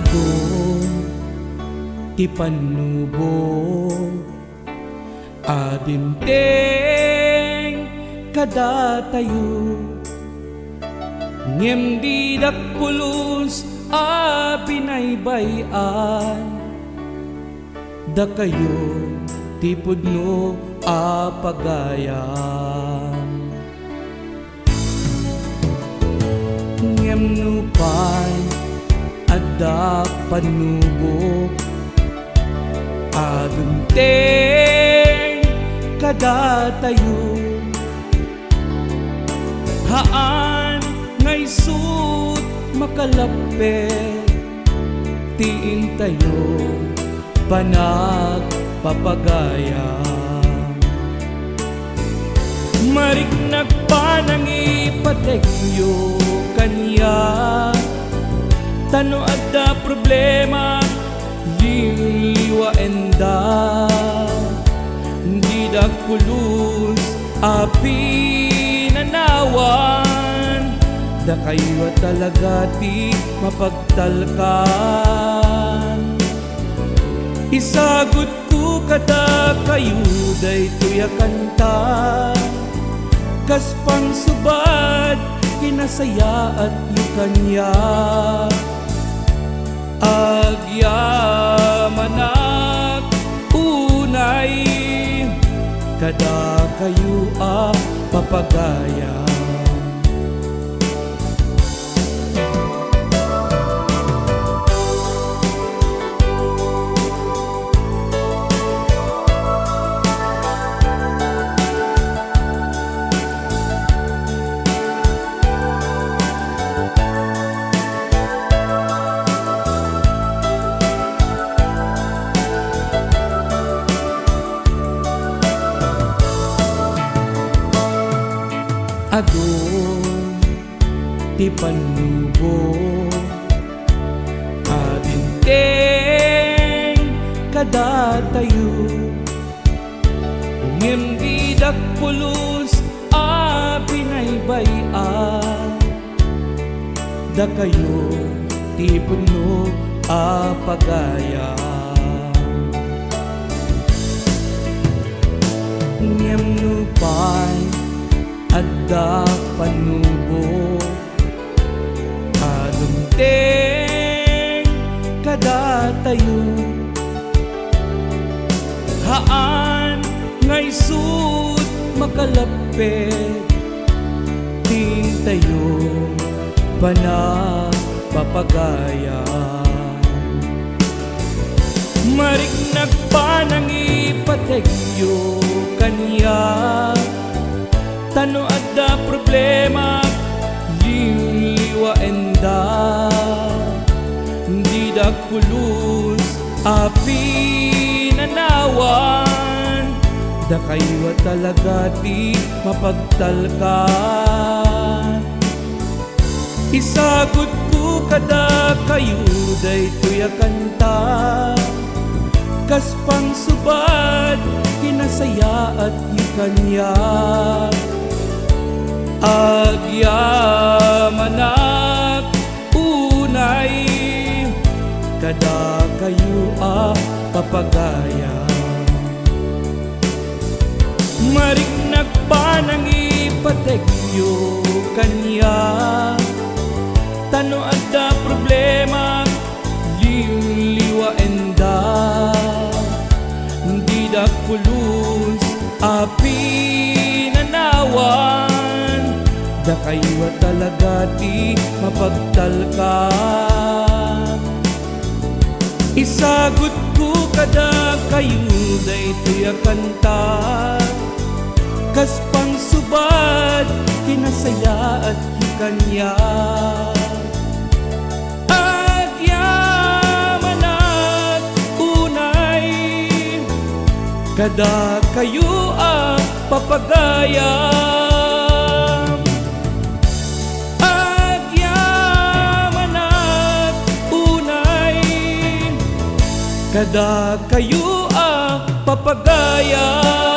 Adon ti panubo adinteng kadatayo ngem di dakpulos a binaybayan da kayo ti pudno a pagayan ngem nupay adda panubo adunteng kadatayo haan ngay sut makalapet tiin tayo panagpapagaya marik nagpanang ipatekyo kanya tano adda problema liwa enda di dakulus api nanawan da kayo talaga ti mapagtalkan isagot ko kada kayo daytoy a kanta kas pangsubad kinasaya at yukanya agyamanak unay kada kayo a papagaya Adon ti panubo adinteng kadatayo ngem di dakpulos a binaybayan da kayo ti pudno a pagaya ngem nupay adda panubo adunteng kadatayo haan ngay sut makalapet ting tayo panagpapagaya marik nagpanang ipatekyo kanya tano adda problema liwa enda di dakulus api nanawan da kayo talaga ti mapagtalkan isagot ko kada kayo daytoy a kanta kas pangsubad kinasaya at yukanya agyamanak unay kada kayo a papagaya marik nagpanang ipatekyo kanya tano adda problema liwa enda di dakulus api nanawan da kayo talaga ti mapagtalkan isagot ko kada kayo daytoy a kanta kas pangsubad kinasaya at yukanya agyamanak unay kada kayo a papagaya kada kayo a papagaya